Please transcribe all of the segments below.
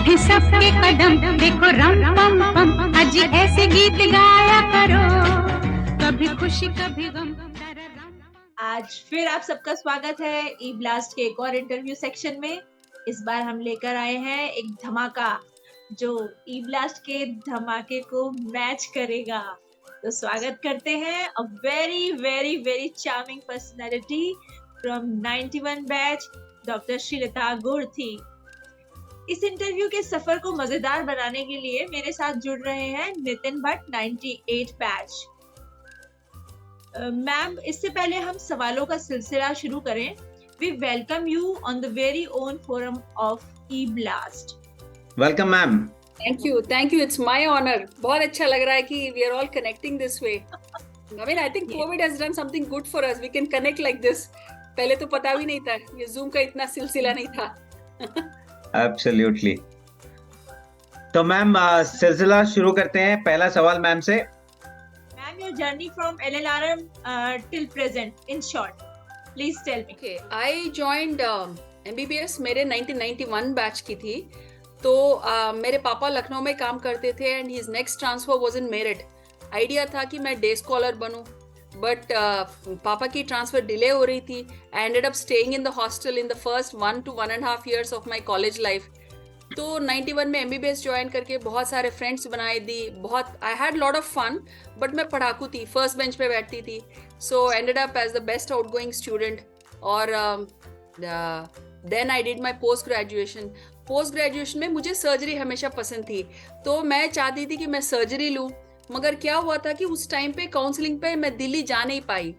उठे सबके कदम, देखो रम पम पम, अजी ऐसे गीत गाया करो, कभी खुशी कभी गम। आज फिर आप सबका स्वागत है ई ब्लास्ट के एक और इंटरव्यू सेक्शन में। इस बार हम लेकर आए हैं एक धमाका जो ई ब्लास्ट के धमाके को मैच करेगा। तो स्वागत करते हैं a very very very charming personality from 91 batch, doctor Srilatha Gurthi. इस इंटरव्यू के सफर को मजेदार बनाने के लिए मेरे साथ जुड़ रहे हैं नितिन भट्ट 98 बैच। मैम, इससे पहले हम सवालों का सिलसिला शुरू करें। We welcome you on the very own forum of eBlast. Welcome, ma'am. Thank you. It's my honor. बहुत अच्छा लग रहा है कि we are all connecting this way. I mean, I think COVID has done something good for us. We can connect like this. पहले तो पता भी नहीं था, ये Zoom का इतना सिलसिला नहीं था. Absolutely. तो मैम सिलसिला शुरू करते हैं। पहला सवाल मैम से। Your journey from LLRM till present, in short, please tell me. Okay, I joined MBBS मेरे 1991 बैच की थी। तो मेरे पापा लखनऊ में काम करते थे and his next transfer was in Meerut. Idea था कि मैं डे स्कॉलर बनूं, बट पापा की ट्रांसफर डिले हो रही थी। I ended up staying in the hostel in the first 1 to 1.5 years of my college life. तो 91 में MBBS ज्वाइन करके बहुत सारे फ्रेंड्स बनाए दी, बहुत I had lot of fun, but मैं पढ़ाकू थी, फर्स्ट बेंच पे बैठती थी। So ended up as the best outgoing student. और then I did my post graduation में मुझे सर्जरी हमेशा पसंद थी, तो मैं चाहती थी कि मैं सर्जरी लूँ। मगर क्या हुआ था कि उस टाइम पे काउंसलिंग पे मैं दिल्ली जा नहीं पाई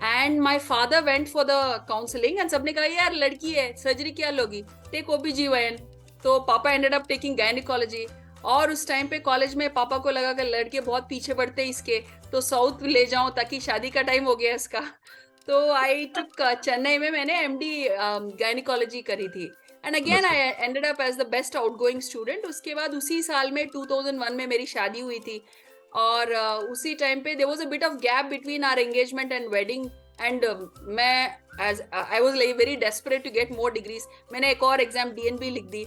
and my father went for the counselling and सबने कहा यार लड़की है, सर्जरी क्या लोगी, टेक OBGYN। तो पापा एंडेड अप टेकिंग गायनिकोलॉजी। और उस टाइम पे कॉलेज में पापा को लगा कि लड़के बहुत पीछे पड़ते हैं इसके, तो साउथ ले जाऊं ताकि शादी का टाइम हो गया इसका। तो आई टुक चेन्नई में मैंने MD गायनिकोलॉजी करी थी and again I ended up as the best outgoing student. उसके बाद उसी साल में 2001 में मेरी शादी हुई थी और उसी टाइम पे there was a bit of gap between our engagement and wedding and मैं as I was like very desperate to get more degrees. मैंने एक और एग्जाम DNB लिख दी।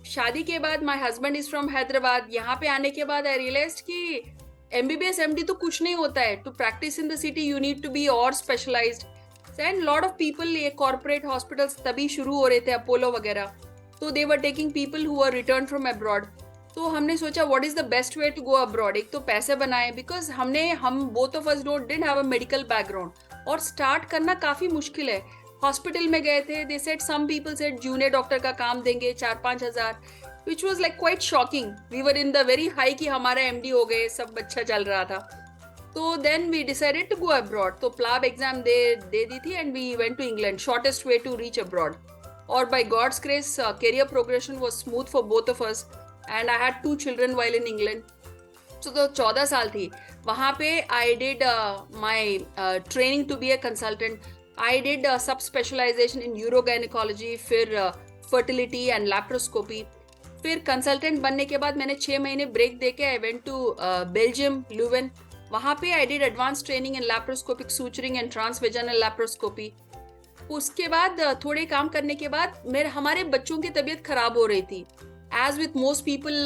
शादी के बाद my husband is from Hyderabad. यहाँ पे आने के बाद आई रियलाइज्ड कि MBBS MD तो कुछ नहीं होता है। To practice in the city you need to be और specialized and lot of people, ये कॉर्पोरेट हॉस्पिटल्स तभी शुरू हो रहे थे, अपोलो वगैरह, तो they were taking people who are return from abroad. तो हमने सोचा what is the best way to go abroad. एक तो पैसे बनाए, बिकॉज हम both of us didn't have a medical background और स्टार्ट करना काफी मुश्किल है। हॉस्पिटल में गए थे, they said some people said junior doctor का काम देंगे 4-5 हजार, which was like quite shocking. We were in the very high कि हमारा MD हो गए, सब अच्छा चल रहा था। तो then we decided to go abroad. तो प्लाब एग्जाम दे दी थी and we went to England, shortest way to reach abroad. और by God's grace career progression was smooth for both of us and I had 2 children while in England. तो 14 साल थी वहाँ पे। I did my training to be a consultant. I did sub-specialization in urogynecology, फिर fertility and laparoscopy। फिर consultant बनने के बाद मैंने 6 महीने ब्रेक देके I went to Belgium, Leuven। वहाँ पे I did advanced training in laparoscopic suturing and transvaginal laparoscopy। उसके बाद थोड़े काम करने के बाद हमारे बच्चों की तबीयत खराब हो रही थी। As with most people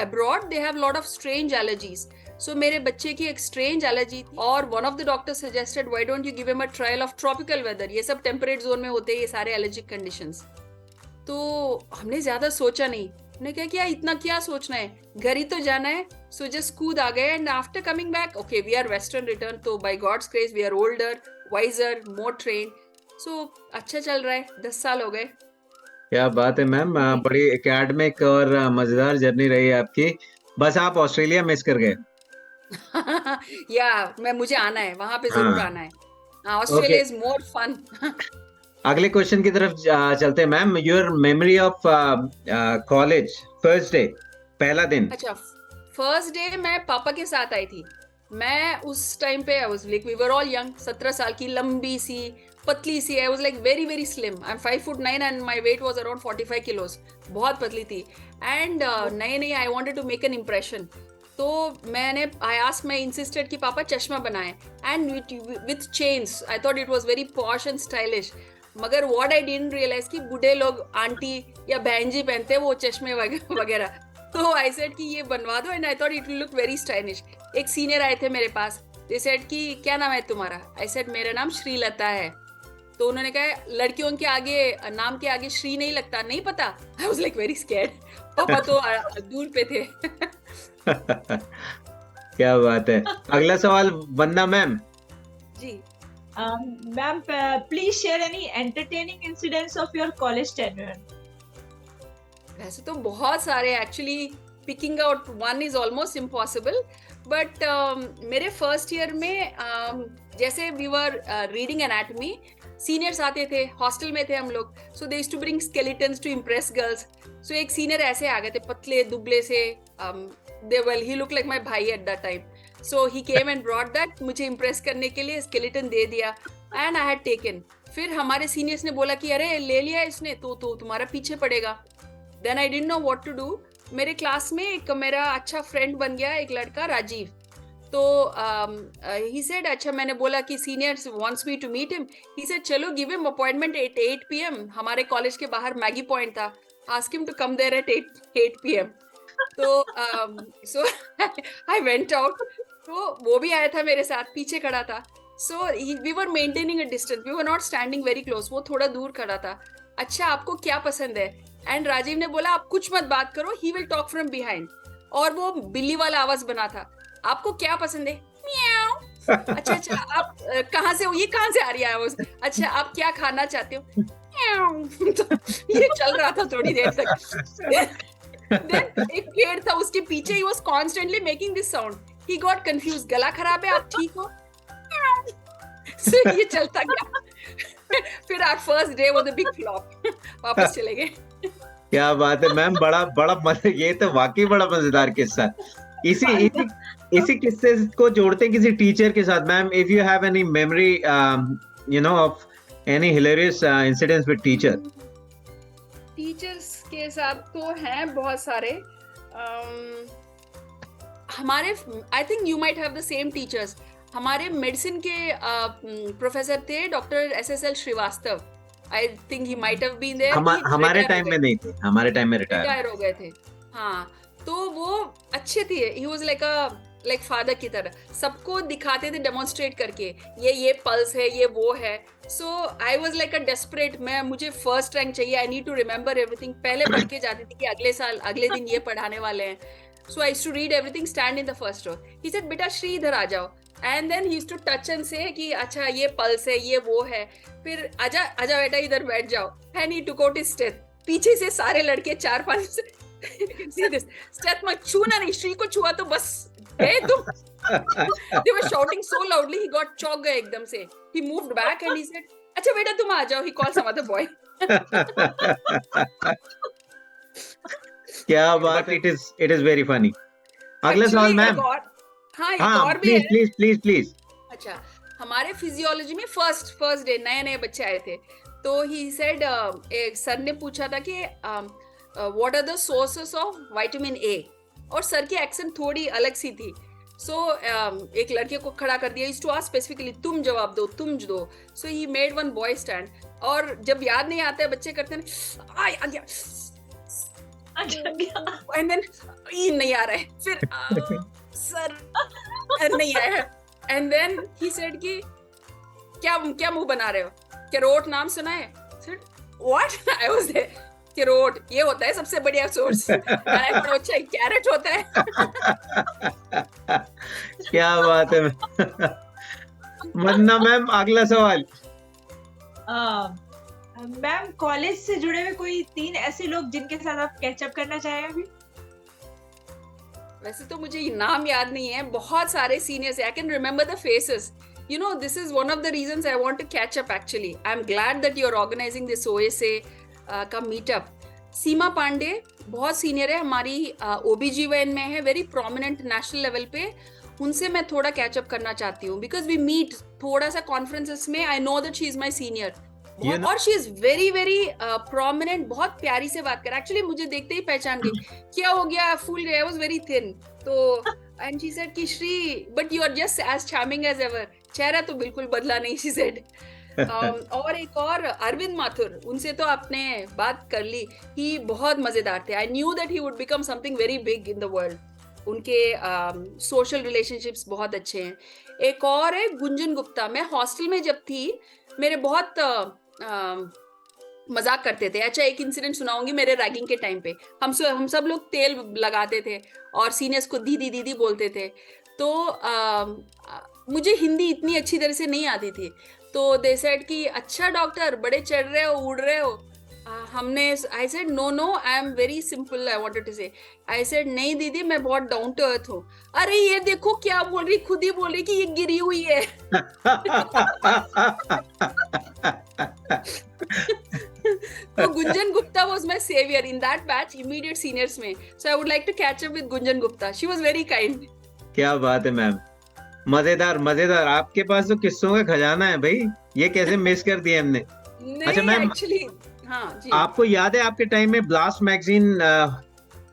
abroad, they have lot of strange allergies. So मेरे बच्चे की एक स्ट्रेंज एलर्जी थी और one of the doctor suggested why don't you give him a trial of tropical weather. ये सब टेम्परेट जोन में होते हैं ये सारे एलर्जिक कंडीशंस। तो हमने ज्यादा सोचा नहीं, हमने क्या किया, इतना क्या सोचना है, घर ही तो जाना है। सो जस्ट कूद आ गए and after coming back okay we are western return. तो by God's grace we are older, wiser, more train. So अच्छा चल रहा है, 10 साल हो गए। क्या बात है मैम, बड़ी एकेडमिक और मजेदार जर्नी रही है आपकी। बस आप ऑस्ट्रेलिया मिस कर गए। या मुझे आना है, वहां पे जरूर आना है। Australia is more fun. अगले क्वेश्चन की तरफ चलते हैं ma'am. Your memory of college first day, पहला दिन। अच्छा, फर्स्ट डे मैं पापा के साथ आई थी। मैं उस टाइम पे I was like we were all young, 17 साल की, लंबी सी, पतली सी। I was like very very slim. I am 5'9" and my weight was around 45 kilos. बहुत पतली थी एंड नई I wanted to make an impression. तो मैंने मैं इंसिस्टेड कि पापा चश्मा बनाए and with chains. I thought it was very posh and stylish. मगर व्हाट आई डिडंट रियलाइज कि बूढ़े लोग आंटी या बहन जी पहनते हैं वो चश्मे वगैरह। तो आई सेड कि ये बनवा दो, and I thought it will look very stylish. एक सीनियर आए थे मेरे पास, दे सेड कि क्या नाम है तुम्हारा? आई सेड मेरा नाम श्रीलता है। तो उन्होंने कहा लड़कियों के आगे, नाम के आगे श्री नहीं लगता, नहीं पता? आई वाज लाइक वेरी स्कैर्ड। पापा तो दूर पे थे। क्या बात है। अगला सवाल वंदना मैम। जी ma'am, please share any entertaining incidents of your college tenure. वैसे तो बहुत सारे, actually picking out one is almost impossible, but मेरे फर्स्ट ईयर में जैसे we were reading anatomy, seniors आते थे, हॉस्टल में थे हम लोग, so they used to bring skeletons to impress girls. So एक सीनियर ऐसे आ गए थे, पतले दुबले से, ही लुक लाइक माय भाई at that time. So he came and brought that, मुझे इम्प्रेस करने के लिए स्केलेटन दे दिया, एंड आई हैड टेकन। फिर हमारे सीनियर्स ने बोला कि अरे ले लिया इसने तो तुम्हारा पीछे पड़ेगा। Then I didn't know what to do. मेरे क्लास में एक मेरा अच्छा फ्रेंड बन गया, एक लड़का राजीव। तो ही सेड, अच्छा, मैंने बोला कि seniors wants me to meet him. He said चलो give him appointment at 8 PM। हमारे कॉलेज के बाहर मैगी पॉइंट था, ask him to come there at 8 PM। तो सो आई वेंट आउट, तो वो भी आया था मेरे साथ, पीछे खड़ा था। So we were maintaining a distance, we were not standing very close, वो थोड़ा दूर खड़ा था। अच्छा आपको क्या पसंद है? एंड राजीव ने बोला आप कुछ मत बात करो, he will talk from behind. और वो बिल्ली वाला आवाज बना था, आपको क्या पसंद है? म्याऊ। अच्छा आप कहाँ से हो? ये कहाँ से आ रही है आवाज? अच्छा आप क्या खाना चाहते हो? म्याऊ। तो ये चल रहा था थोड़ी देर तक। Then एक पेड़ था उसके पीछे, he was constantly making this sound. He got confused. गला खराब है, आप ठीक हो? So ये चलता गया। फिर our first day was a big flop. वापस चले गए। क्या बात है मैम, बड़ा ये तो वाकई बड़ा मजेदार किस्सा। इसी किस्से को जोड़ते हैं किसी टीचर के साथ। Ma'am, if you have any memory of any hilarious incidents with teacher. Teachers के साथ तो हैं बहुत सारे। हमारे, I think you might have the same teachers. हमारे मेडिसिन के प्रोफेसर थे doctor SSL Srivastava. I think he might have been there. हमारे टाइम में नहीं थे, हमारे टाइम में रिटायर हो गए थे। हाँ, तो वो अच्छे थे। ही वाज लाइक फादर की तरह, सबको दिखाते थे डेमोन्स्ट्रेट करके, ये पल्स है, ये वो है। So I was like a desperate, मुझे फर्स्ट रैंक चाहिए, I need to remember everything. पहले पढ़ के जाती थी कि अगले दिन ये पढ़ाने वाले हैं। So I used to read everything, stand in the first row. He said बेटा श्री इधर आ जाओ, and then he used to touch and say कि अच्छा ये पल्स है, ये वो है। फिर आजा बेटा इधर बैठ जाओ, and he took out his steth. पीछे से सारे लड़के 4-5 स्टेथ मत छूना नहीं, श्री को छुआ तो बस गए तुम। They were shouting so loudly, he got चौंक गए एकदम से। He moved back and he said, अच्छा बेटा तुम आ जाओ। He called some other boy. क्या बात, it is very funny. अगला सवाल मैम। हाँ, एक और भी है। प्लीज। अच्छा, हमारे फिजियोलॉजी में फर्स्ट डे नए बच्चे आए थे, तो ही सेड, एक सर ने पूछा था कि what are the sources of vitamin A, और सर की एक्सेंट थोड़ी अलग सी थी। सो एक लड़के को खड़ा कर दिया, टू आस्क स्पेसिफिकली तुम जवाब दो, तुम दो। So he made one boy stand, और जब याद नहीं आता है बच्चे करते हैं आ गया, एंड देन नहीं आ रहा है, फिर सर नहीं आया है, एंड देन ही सेड कि क्या मुंह बना रहे हो, कैरोट नाम सुना है? What? I was there, carrot ये होता है सबसे बढ़िया सोर्स। अच्छा कैरेट होता है। क्या बात है। वंदना मैम, अगला सवाल। मैम, कॉलेज से जुड़े हुए कोई 3 ऐसे लोग जिनके साथ आप कैचअप करना चाहें अभी? वैसे तो मुझे नाम याद नहीं है, बहुत सारे seniors, I can remember the faces. You know, this is one of the reasons I want to catch up actually. I'm glad that you're organizing this OSA का मीटअप। सीमा पांडे बहुत सीनियर है हमारी, OBGYN में है, वेरी प्रोमिनेंट नेशनल लेवल पे। उनसे मैं थोड़ा कैचअप करना चाहती हूँ, बिकॉज वी मीट थोड़ा सा कॉन्फ्रेंसेस में। I know that she is my senior, और she is very very prominent, बहुत प्यारी से बात कर। एक्चुअली मुझे देखते ही पहचान गई, क्या हो गया, फूल गया, आई वाज वेरी थिन। तो एंड शी सेड कि Shri, but you are just as charming as ever. चेहरा तो बिल्कुल बदला नहीं, शी सेड। और एक और अरविंद माथुर, उनसे तो आपने बात कर ली, ही बहुत मजेदार थे. I knew that he would become something very big in the world. उनके सोशल रिलेशनशिप्स बहुत अच्छे हैं. एक और है गुंजन गुप्ता. मैं हॉस्टल में जब थी, मेरे बहुत मजाक करते थे. अच्छा, एक इंसिडेंट सुनाऊंगी मेरे रैगिंग के टाइम पे. हम सब लोग तेल लगाते थे और सीनियर्स को दीदी दीदी बोलते थे. तो मुझे हिंदी इतनी अच्छी तरह से नहीं आती थी. तो दे सेड कि अच्छा डॉक्टर, बड़े चढ़ रहे हो, उड़ रहे हो. I said no I am very simple, I wanted to say. I said नहीं दीदी, मैं बहुत डाउन टू अर्थ हूँ. अरे ये देखो क्या बोल रही, खुद ही बोल रही कि ये गिरी हुई है. तो Gunjan Gupta was my savior in that batch, immediate seniors में. So I would like to catch up with Gunjan Gupta. She was very kind. क्या बात है मैम, मजेदार मजेदार. आपके पास तो किस्सों का खजाना है भाई, ये कैसे मिस कर दिया हमने. अच्छा मैम, एक्चुअली हाँ जी, आपको याद है आपके टाइम में ब्लास्ट मैगजीन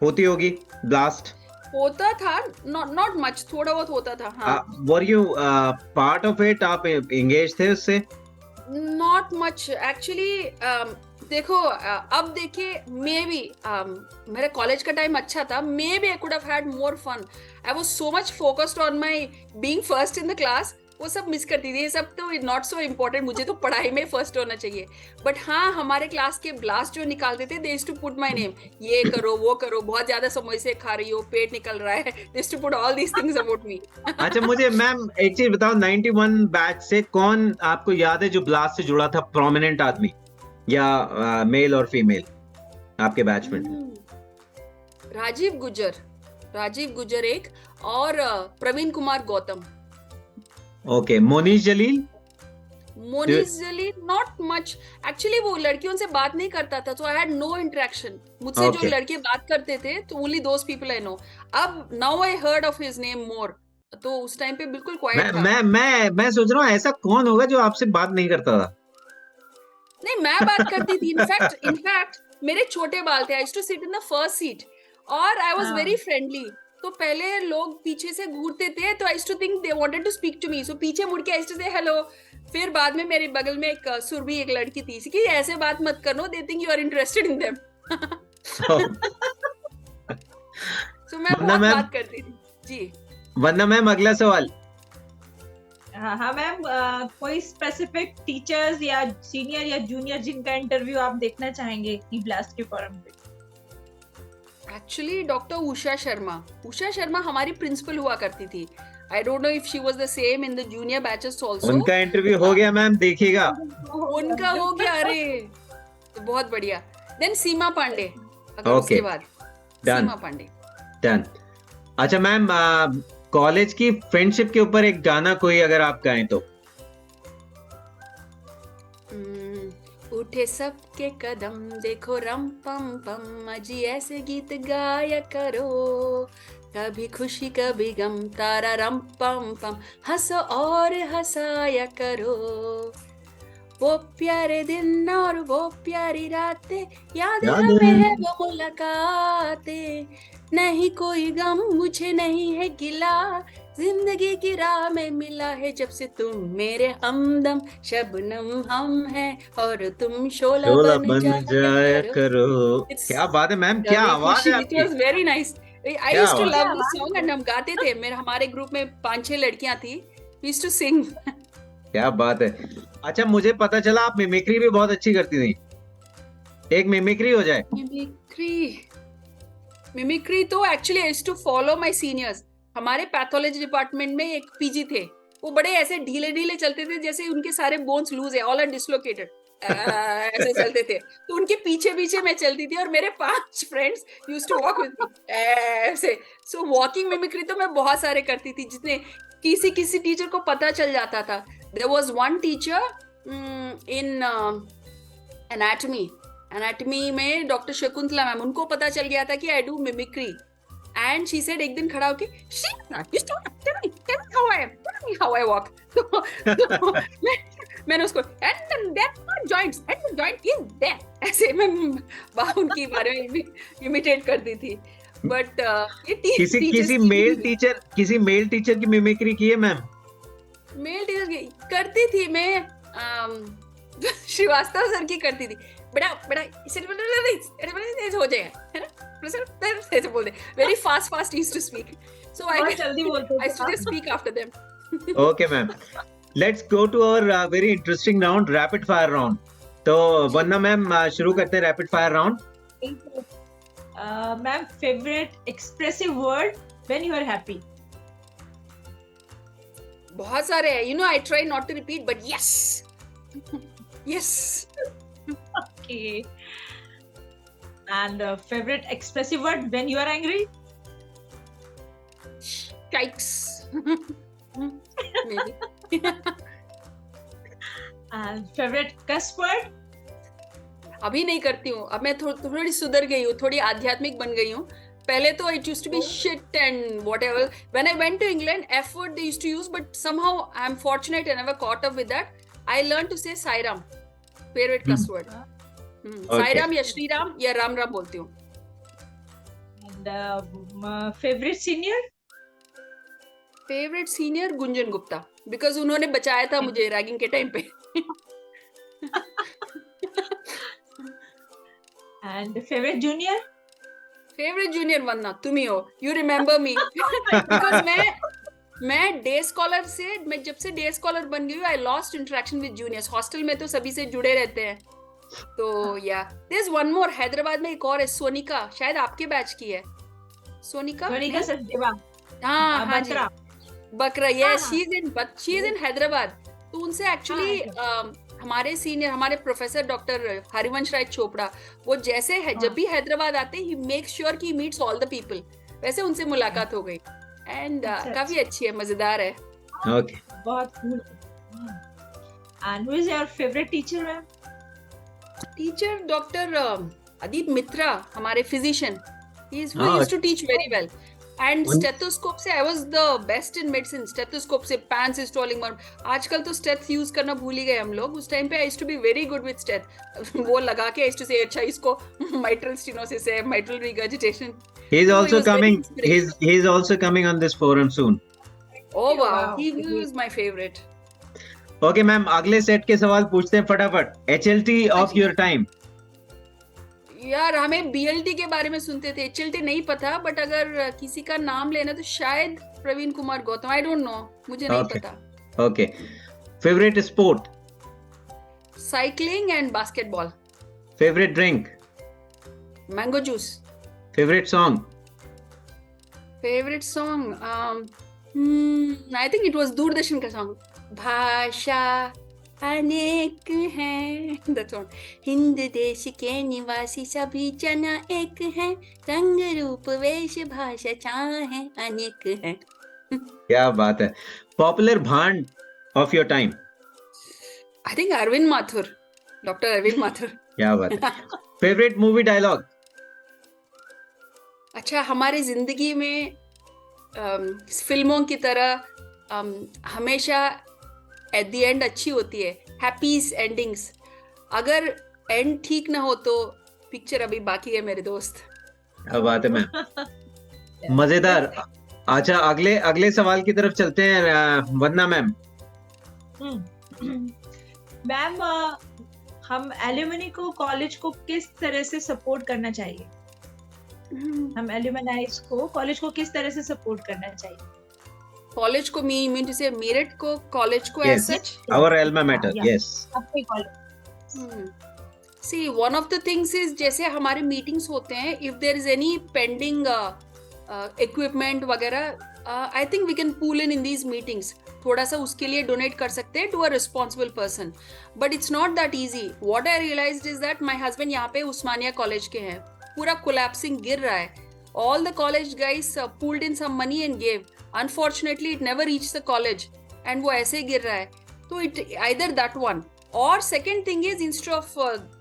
होती होगी? ब्लास्ट होता था, नॉट मच, थोड़ा बहुत होता था. हाँ, were you part of it? आप एंगेज थे उससे? Not much actually. देखो अब देखिए, मे बी मेरा कॉलेज का टाइम अच्छा था, maybe I could have had more fun. I was so much focused on my being first in the class. वो सब मिस करती थी. ये सब तो नॉट सो इम्पोर्टेंट, मुझे तो पढ़ाई में फर्स्ट होना चाहिए. बट हाँ, हमारे क्लास के ब्लास्ट जो निकालते थे, they used to put my name. ये करो, वो करो, बहुत ज्यादा समोसे खा रही हो, पेट निकल रहा है, they used to put all these things about me. अच्छा मुझे मैम एक चीज बताओ, 91 बैच से कौन आपको याद है जो ब्लास्ट से जुड़ा था, प्रोमिनेंट आदमी या मेल और फीमेल आपके बैच में? राजीव गुजर एक, और Praveen Kumar Gautam. Okay. Monish Jalil not much actually. वो लड़कियों से बात नहीं करता था, so I had no interaction. मुझसे जो लड़के बात करते थे, तो only those people I know. अब now I heard of his name more. तो उस टाइम पे बिल्कुल क्वाइट था. मैं सोच रहा हूँ ऐसा कौन होगा जो आपसे बात नहीं करता था? नहीं, मैं बात करती थी. इनफैक्ट मेरे छोटे बाल थे. I used to sit in the first seat और आई वाज वेरी फ्रेंडली. तो पहले लोग पीछे से घूरते थे, तो I used to think they wanted to speak to me. So पीछे मुड़ के I used to say hello. फिर बाद में मेरे बगल में एक सुरभि एक लड़की थी, कि ऐसे बात मत करो, they think you are interested in them. So मैं बहुत बात करती थी जी. वरना मैम अगला सवाल. हाँ मैम, कोई स्पेसिफिक टीचर्स या सीनियर या जूनियर जिनका इंटरव्यू आप देखना चाहेंगे ई ब्लास्ट के फोरम पे? एक्चुअली डॉक्टर उषा शर्मा हमारी प्रिंसिपल हुआ करती थी. आई don't know if she was the same in the junior batches also. उनका इंटरव्यू हो गया मैम, देखिएगा. उनका हो गया. अरे तो बहुत बढ़िया. देन सीमा पांडे, अगर उसके बाद सीमा पांडे. डन. अच्छा मैम, कॉलेज की फ्रेंडशिप के ऊपर एक गाना कोई अगर आप गाएं तो? उठे सबके कदम, देखो रम पम पम, अजी ऐसे गीत गाया करो, कभी खुशी कभी गम, तारा रम पम पम, हंसो और हंसाया करो. वो प्यारे दिन और वो प्यारी रातें, याद हमें है वो मुलाकातें. नहीं कोई गम मुझे नहीं है गिला, जिंदगी की राह में मिला है जब से तुम मेरे हमदम. शबनम हम हैं और तुम शोला बन जाया करो. क्या बात है मैम, क्या आवाज है आपकी. It was very nice. I used to love this song and हम गाते थे. हमारे ग्रुप में 5-6 लड़कियां थी. We used to sing. क्या बात है. अच्छा मुझे पता चला आप मिमिक्री भी बहुत अच्छी करती थी. एक मिमिक्री हो जाए. मिमिक्री तो actually I used to follow my seniors. हमारे पैथोलॉजी डिपार्टमेंट में एक पीजी थे, वो बड़े ऐसे ढीले चलते थे जैसे उनके सारे बोन्स लूज है, ऑल आर डिसलोकेटेड. ऐसे चलते थे. तो उनके पीछे मैं चलती थी और मेरे 5 friends used to walk with me ऐसे. सो वॉकिंग मिमिक्री तो मैं बहुत सारे करती थी, जितने किसी टीचर को पता चल जाता था. There was one teacher in anatomy में, डॉक्टर शकुंतला मैम, उनको पता चल गया था कि I do mimicry. And she said एक दिन खड़ा होके, how I walk. तो मैंने उसको joint is there ऐसे मैं उनकी बारे में इमिटेट करती थी. बट किसी मेल टीचर की मिमिक्री की है मैम? मेल टीचर करती थी मैं. श्रीवास्तव सर की करती थी, बड़ा बड़ा इसे हो जाएगा, है ना, ऐसे बोल दे, very fast used to speak, so I जल्दी बोलते I used to just speak after them. Okay, ma'am. Let's go to our very interesting round, rapid fire round. तो वंदना मैम शुरू करते हैं rapid fire round. Ma'am, favourite expressive word when you are happy? बहुत सारे हैं, you know, I try not to repeat, but yes, yes. Okay. And favorite expressive word when you are angry? Yikes. Maybe. And favorite cuss word? अभी नहीं करती हूँ, अब मैं थोड़ी सुधर गई हूँ, थोड़ी आध्यात्मिक बन गई हूँ. पहले तो it used to be shit and whatever. When I went to England, F word they used to use, but somehow I'm fortunate I never caught up with that. I learned to say Sairam, favorite cuss word. Sairam या श्रीराम या राम राम बोलती हूँ. And favorite senior? Favourite senior Gunjan Gupta, because उन्होंने बचाया था मुझे ragging के time पे. And favorite junior? Favourite junior Vandana, तुम ही हो, यू रिमेम्बर मी. बिकॉज मैं डे स्कॉलर से, मैं जब से डे स्कॉलर बन गई हूँ, I lost interaction with juniors. Hostel में तो सभी से जुड़े रहते हैं. तो या there is one more, Hyderabad में एक और है, सोनिका, शायद आपके बैच की है. सोनिका सचदेवा. हाँ जी, बकरा. यस, हाँ. She is in Hyderabad. तो उनसे एक्चुअली हमारे सीनियर, हमारे प्रोफेसर डॉक्टर हरिवंश राय चोपड़ा, वो जैसे है जब भी हैदराबाद आते ही मेक श्योर कि मीट्स ऑल द पीपल. वैसे उनसे मुलाकात हो गई एंड काफी अच्छी है, मजेदार है. ओके, बहुत cool. And who is your favorite teacher, ma'am? Teacher doctor Adeep Mitra, हमारे physician. He used to teach very well. And stethoscope से I was the best in medicine. Stethoscope से pants installing. आजकल तो स्टेथ यूज करना भूल ही गए हम लोग. उस टाइम पे I used to be very good with steth. वो लगा के I used to say, अच्छा इसको mitral stenosis है, mitral regurgitation. He's also coming. He's also coming on this forum soon. Oh wow, he was my favorite. Okay, ma'am, अगले set के सवाल पूछते हैं फटाफट. HLT of your time. यार हमें BLT के बारे में सुनते थे, HLT नहीं पता, बट अगर किसी का नाम लेना तो शायद Praveen Kumar Gautam. I don't know, मुझे नहीं पता. Okay. Favorite sport? Cycling and basketball. Favorite drink? Mango juice. Favorite song? Favourite song I think it was Doordarshan का सॉन्ग, भाषा अनेक हैं, दैट सॉन्ग. हिंद देश के निवासी सभी जना एक हैं, रंग रूप वेश भाषा चाहे अनेक हैं. क्या बात है. Popular भांड of your time? I think Arvind Mathur, doctor Arvind Mathur. क्या बात है. Favorite movie dialogue? अच्छा, हमारी जिंदगी में फिल्मों की तरह हमेशा एट द एंड अच्छी होती है, हैप्पी एंडिंग्स. अगर एंड ठीक ना हो तो पिक्चर अभी बाकी है मेरे दोस्त. क्या बात है मैम, मजेदार. अच्छा, अगले सवाल की तरफ चलते हैं. वंदना मैम. मैम, हम एल्यूमिनी को, कॉलेज को किस तरह से सपोर्ट करना चाहिए? हम एल्यूमिनाइज को, कॉलेज को किस तरह से सपोर्ट करना चाहिए? कॉलेज को, मीन टू से मेरिट को, कॉलेज को Yes. As such. Our alma mater. Yeah. Yes. अपने कॉलेज. See one of the things is, जैसे हमारे मीटिंग्स होते हैं, if there is any pending equipment वगैरह, I think we can pool in these meetings. थोड़ा सा उसके लिए डोनेट कर सकते हैं to a responsible person, but it's not that easy. What I realized is that my husband यहाँ पे उस्मानिया कॉलेज के हैं, पूरा कोलैप्सिंग गिर रहा है. All the college guys pulled in some money and gave. Unfortunately it never reach the college and वो ऐसे गिर रहा है. तो इट आइदर दैट वन, और second thing is instead of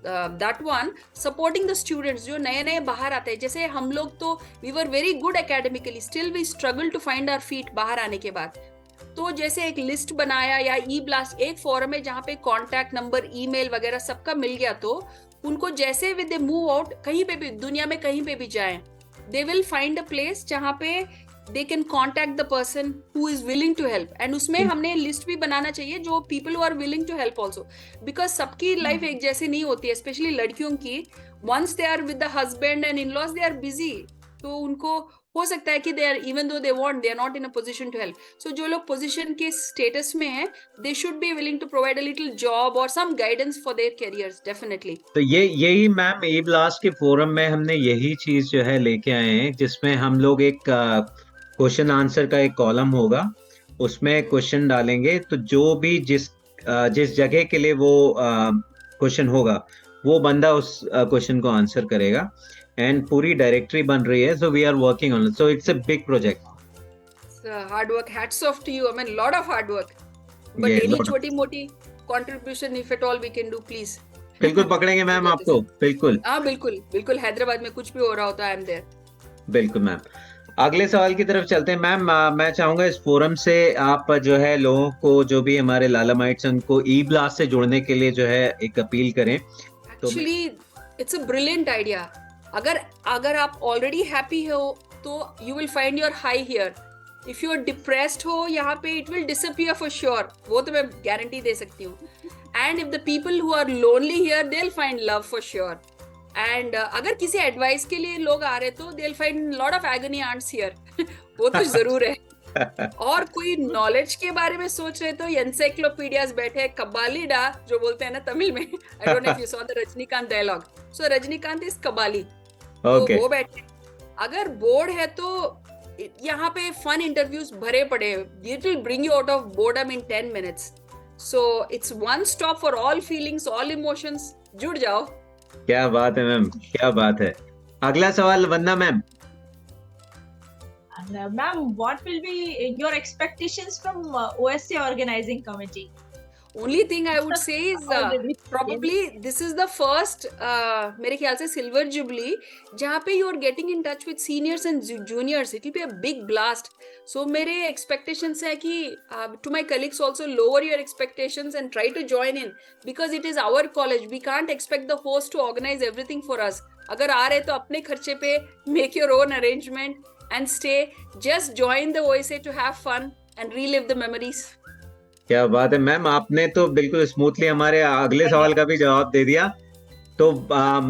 that one, supporting the students जो नए नए बाहर आते हैं. जैसे हम लोग तो we were very good academically, still we struggle to find our feet बाहर आने के बाद. तो जैसे एक लिस्ट बनाया या ई ब्लास्ट, एक फोरम है जहाँ पे कॉन्टैक्ट नंबर, ईमेल वगैरह सबका मिल गया, तो उनको जैसे विद दे मूव आउट, कहीं पे भी दुनिया में कहीं पे भी जाएं, they will find a place जहाँ पे they can contact the person who is willing to help. And उसमें हमने लिस्ट भी बनाना चाहिए जो people who are willing to help also, because सबकी लाइफ एक जैसी नहीं होती है, especially लड़कियों की. Once they are with the husband and in-laws, they are busy, तो उनको हो सकता है कि they are, even though they want, they are not in a position to help. So जो लोग position के status में हैं, they should be willing to provide a little job or some guidance for their careers, definitely. तो यही ma'am ई blast के forum में हमने यही चीज जो है लेके आए हैं, जिसमें हम लोग एक क्वेश्चन आंसर का एक कॉलम होगा, उसमें क्वेश्चन डालेंगे, तो जो भी जिस जगह के लिए वो क्वेश्चन होगा वो बंदा उस क्वेश्चन को आंसर करेगा. एंड पूरी डायरेक्टरी बन रही है, so we are working on it, so it's a big project. Hard work, hats off to you. I mean, lot of hard work. But Yeah, any lot of- छोटी मोटी contribution, if at all we can do, please. बिल्कुल पकड़ेंगे ma'am आपको, बिल्कुल हाँ बिल्कुल बिल्कुल. हैदराबाद में कुछ भी हो रहा होता है, I am there. बिल्कुल मैम. अगले सवाल की तरफ चलते हैं मैम. मैं चाहूंगा इस फोरम से आप जो है लोगों को, जो भी हमारे लालामाइट्स, उनको ई ब्लास्ट से जुड़ने के लिए जो है एक अपील करें. Actually, it's a brilliant idea. अगर आप already happy हो तो you will find your high here. If you are depressed हो यहाँ पे, it will disappear for sure. वो तो मैं guarantee दे सकती हूँ. And if the people who are lonely here, they'll find love for sure. And अगर किसी advice के लिए लोग आ रहे तो they'll find lot of agony aunts here. वो तो जरूर है. और कोई नॉलेज के बारे में सोच रहे तो एनसाइक्लोपीडियाज बैठे, कबाली डा जो बोलते हैं ना तमिल में. I don't know if you saw the Rajinikanth dialogue. So Rajinikanth is Kabali. Okay, तो वो बैठे. अगर बोर्ड है तो यहाँ पे फन इंटरव्यूज भरे पड़े. It will bring you out of boredom in 10 minutes. So it's one stop for all feelings, all emotions. जुड़ जाओ. क्या बात है मैम, क्या बात है. अगला सवाल Vandana ma'am. Ma'am, what will be your expectations from OSA organizing committee? Only thing I would say is probably this is the first मेरे ख्याल से silver jubilee जहाँ पे you are getting in touch with seniors and juniors. It will be a big blast. So मेरे expectations है कि to my colleagues also, lower your expectations and try to join in, because it is our college. We can't expect the host to organize everything for us. अगर आ रहे तो अपने खर्चे पे make your own arrangement and stay. Just join the OSA to have fun and relive the memories. क्या बात है ma'am, आपने तो बिल्कुल स्मूथली हमारे अगले सवाल का भी जवाब दे दिया. तो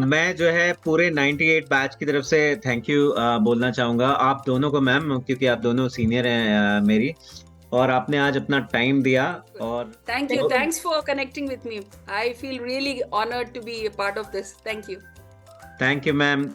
मैं जो है पूरे 98 बैच की तरफ से थैंक यू बोलना चाहूंगा आप दोनों को मैम, क्योंकि आप दोनों सीनियर हैं मेरी, और आपने आज अपना टाइम दिया. और Thank you. Thanks for connecting with me. I feel really honored to be a part of this. Thank you. Thank you ma'am.